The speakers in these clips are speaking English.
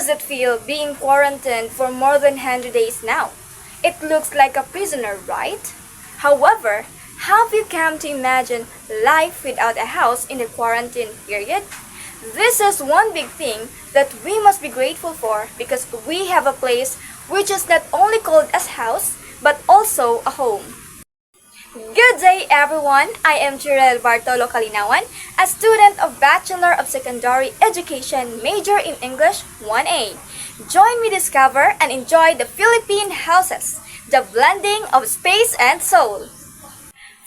does it feel being quarantined for more than 100 days now? It looks like a prisoner, right? However, have you come to imagine life without a house in the quarantine period? This is one big thing that we must be grateful for because we have a place which is not only called as house but also a home. Good day everyone! I am Jirel Bartolo Kalinawan, a student of Bachelor of Secondary Education major in English 1A. Join me discover and enjoy the Philippine houses, the blending of space and soul.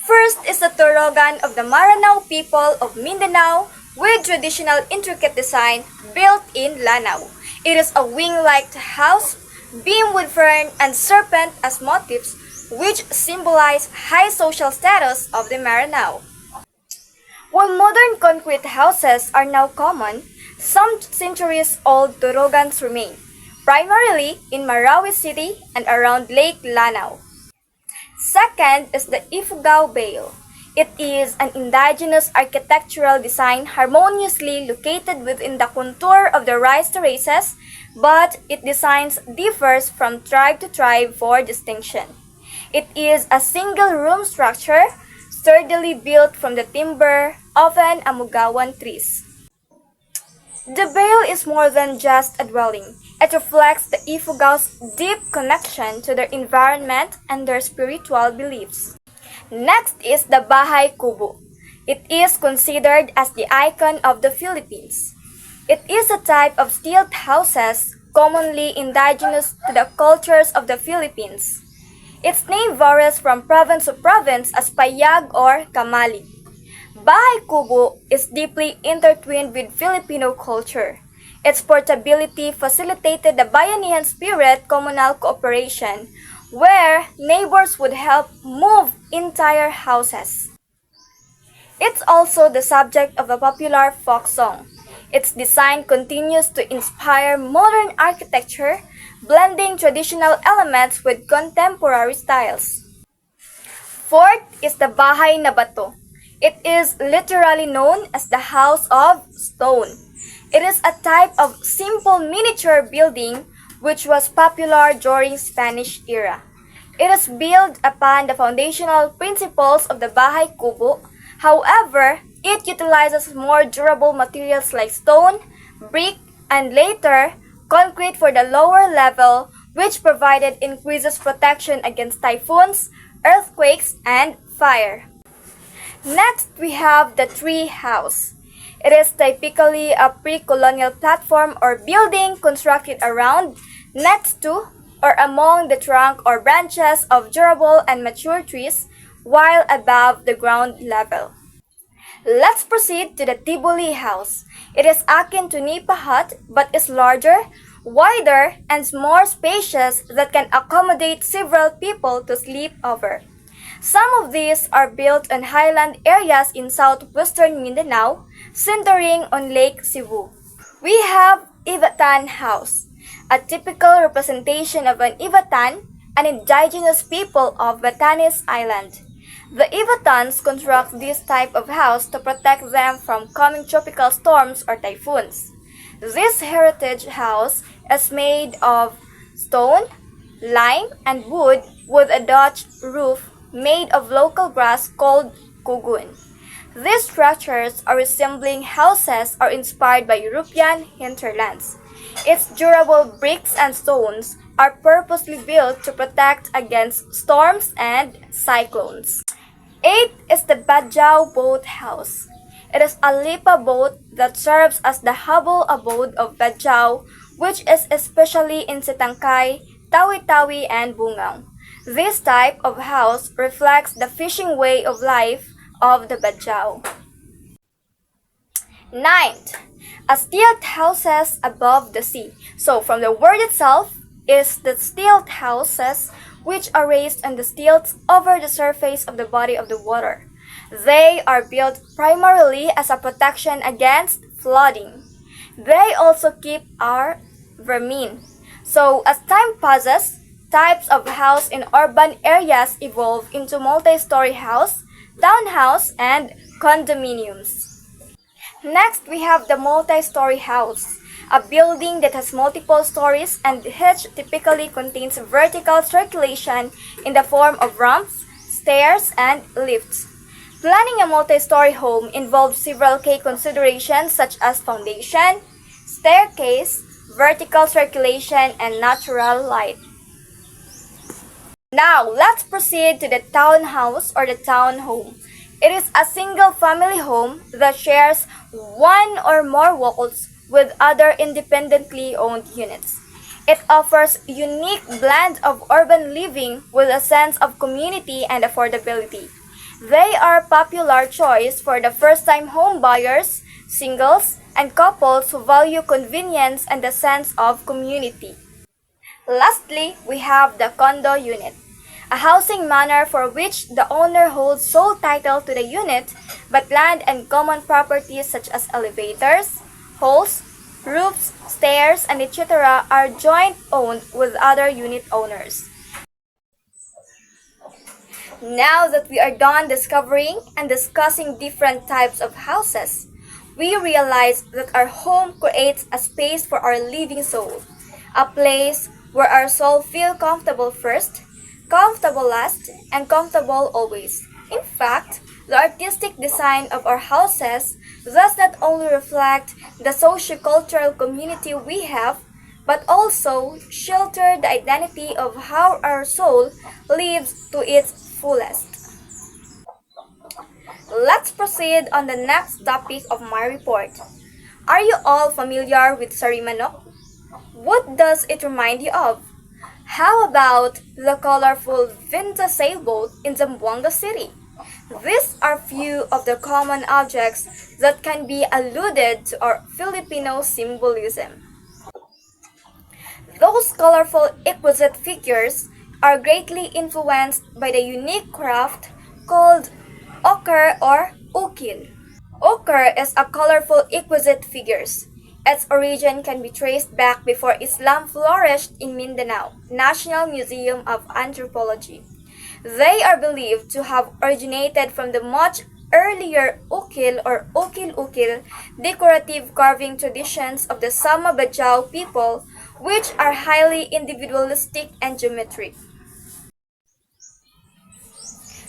First is the Torogan of the Maranao people of Mindanao with traditional intricate design built in Lanao. It is a wing-like house, beam with fern and serpent as motifs which symbolize high social status of the Maranao. While modern concrete houses are now common, some centuries-old Torogans remain, primarily in Marawi City and around Lake Lanao. Second is the Ifugao Bale. It is an indigenous architectural design harmoniously located within the contour of the rice terraces, but its design differs from tribe to tribe for distinction. It is a single-room structure, sturdily built from the timber, often amugawan trees. The bale is more than just a dwelling. It reflects the Ifugao's deep connection to their environment and their spiritual beliefs. Next is the Bahay Kubo. It is considered as the icon of the Philippines. It is a type of stilt houses commonly indigenous to the cultures of the Philippines. Its name varies from province to province as payag or kamali. Bahay Kubo is deeply intertwined with Filipino culture. Its portability facilitated the bayanihan spirit communal cooperation, where neighbors would help move entire houses. It's also the subject of a popular folk song. Its design continues to inspire modern architecture, blending traditional elements with contemporary styles. Fourth is the Bahay na Bato. It is literally known as the House of Stone. It is a type of simple miniature building which was popular during Spanish era. It is built upon the foundational principles of the Bahay Kubo. However, it utilizes more durable materials like stone, brick, and later, concrete for the lower level, which provided increases protection against typhoons, earthquakes, and fire. Next, we have the tree house. It is typically a pre-colonial platform or building constructed around, next to, or among the trunk or branches of durable and mature trees, while above the ground level. Let's proceed to the Tibuli house. It is akin to Nipa hut but is larger, wider, and more spacious that can accommodate several people to sleep over. Some of these are built on highland areas in southwestern Mindanao, centering on Lake Cebu. We have Ivatan House, a typical representation of an Ivatan, an indigenous people of Batanes Island. The Ivatans construct this type of house to protect them from coming tropical storms or typhoons. This heritage house is made of stone, lime, and wood with a thatched roof made of local grass called kugun. These structures are resembling houses are inspired by European hinterlands. Its durable bricks and stones are purposely built to protect against storms and cyclones. 8 is the Badjao Boat House. It is a lipa boat that serves as the humble abode of Badjao, which is especially in Sitangkay, Tawi-Tawi, and Bungaw. This type of house reflects the fishing way of life of the Badjao. 9th, a stilt houses above the sea. So from the word itself is the stilt houses which are raised on the stilts over the surface of the body of the water. They are built primarily as a protection against flooding. They also keep our vermin. So as time passes, types of house in urban areas evolve into multi-story house, townhouse, and condominiums. Next, we have the multi-story house. A building that has multiple stories and each typically contains vertical circulation in the form of ramps, stairs, and lifts. Planning a multi-story home involves several key considerations such as foundation, staircase, vertical circulation, and natural light. Now, let's proceed to the townhouse or the townhome. It is a single family home that shares one or more walls with other independently owned units. It offers a unique blend of urban living with a sense of community and affordability. They are a popular choice for the first-time home buyers, singles, and couples who value convenience and a sense of community. Lastly, we have the condo unit, a housing manner for which the owner holds sole title to the unit, but land and common properties such as elevators, halls, roofs, stairs, and etc. are joint owned with other unit owners. Now that we are done discovering and discussing different types of houses, we realize that our home creates a space for our living soul, a place where our soul feels comfortable first, comfortable last, and comfortable always. In fact, the artistic design of our houses does not only reflect the socio-cultural community we have, but also shelter the identity of how our soul lives to its fullest. Let's proceed on the next topic of my report. Are you all familiar with Sarimanok? What does it remind you of? How about the colorful Vinta sailboat in Zamboanga City? These are few of the common objects that can be alluded to our Filipino symbolism. Those colorful exquisite figures are greatly influenced by the unique craft called Okir or Ukil. Okir is a colorful exquisite figures. Its origin can be traced back before Islam flourished in Mindanao, National Museum of Anthropology. They are believed to have originated from the much earlier ukil or ukil-ukil decorative carving traditions of the Sama Bajau people, which are highly individualistic and geometric.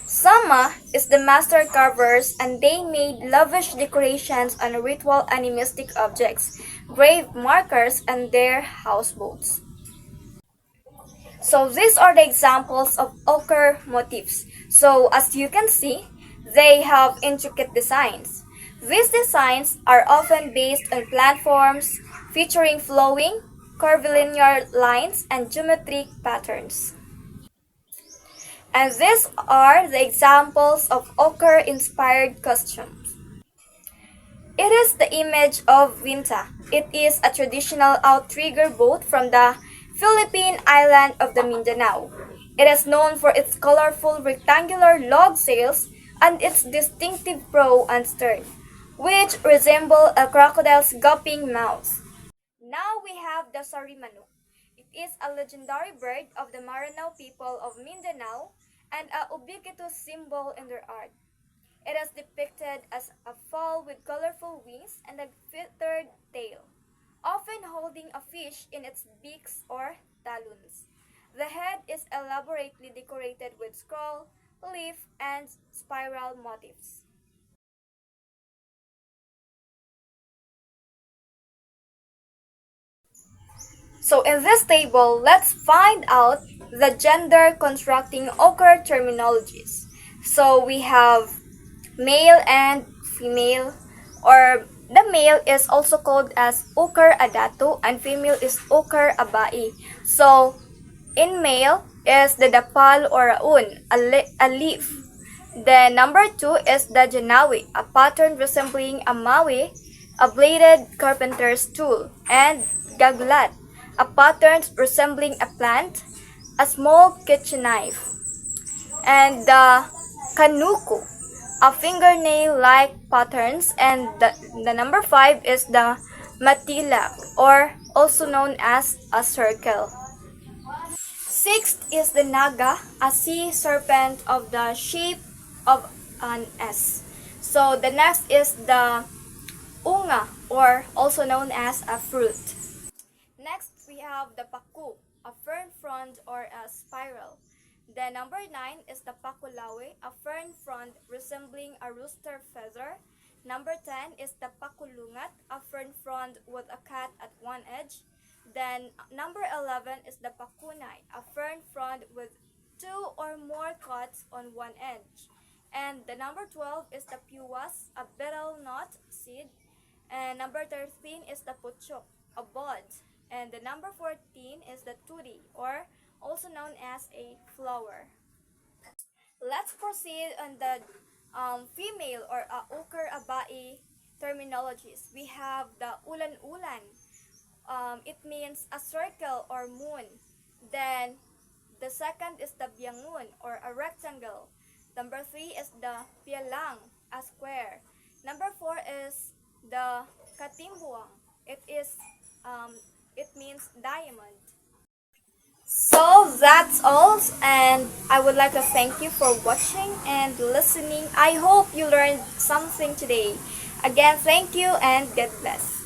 Sama is the master carvers and they made lavish decorations on ritual animistic objects, grave markers, and their houseboats. So these are the examples of ochre motifs. So as you can see, they have intricate designs. These designs are often based on plant forms featuring flowing, curvilinear lines and geometric patterns. And these are the examples of ochre-inspired costumes. It is the image of Vinta. It is a traditional outrigger boat from the Philippine island of the Mindanao. It is known for its colorful rectangular log sails and its distinctive prow and stern, which resemble a crocodile's gaping mouth. Now we have the Sarimanu. It is a legendary bird of the Maranao people of Mindanao and a ubiquitous symbol in their art. It is depicted as a fowl with colorful wings and a feathered tail, often holding a fish in its beaks or talons. The head is elaborately decorated with scroll, leaf, and spiral motifs. So in this table, let's find out the gender constructing ochre terminologies. So we have male and female, or the male is also called as ochre adato and female is ochre abai. So in male is the dapal or aun, a leaf. The number 2 is the janawi, a pattern resembling a mawi, a bladed carpenter's tool, and gaglat, a pattern resembling a plant, a small kitchen knife, and the kanuku, a fingernail-like patterns, and the number 5 is the matilak, or also known as a circle. Sixth is the naga, a sea serpent of the shape of an S. So the next is the unga, or also known as a fruit. Next, we have the paku, a fern frond or a spiral. The number 9 is the pakulawe, a fern frond resembling a rooster feather. Number 10 is the pakulungat, a fern frond with a cat at one edge. Then number 11 is the pakunay, a fern frond with two or more cuts on one edge. And the number 12 is the puwas, a betel nut seed. And number 13 is the puchok, a bud. And the number 14 is the turi, or also known as a flower. Let's proceed on the female or Okir abai terminologies. We have the ulan-ulan. It means a circle or moon. Then the second is the biangun or a rectangle. Number 3 is the pialang, a square. Number 4 is the katimbuang. It means diamond. So that's all, and I would like to thank you for watching and listening. I hope you learned something today. Again, thank you and God bless.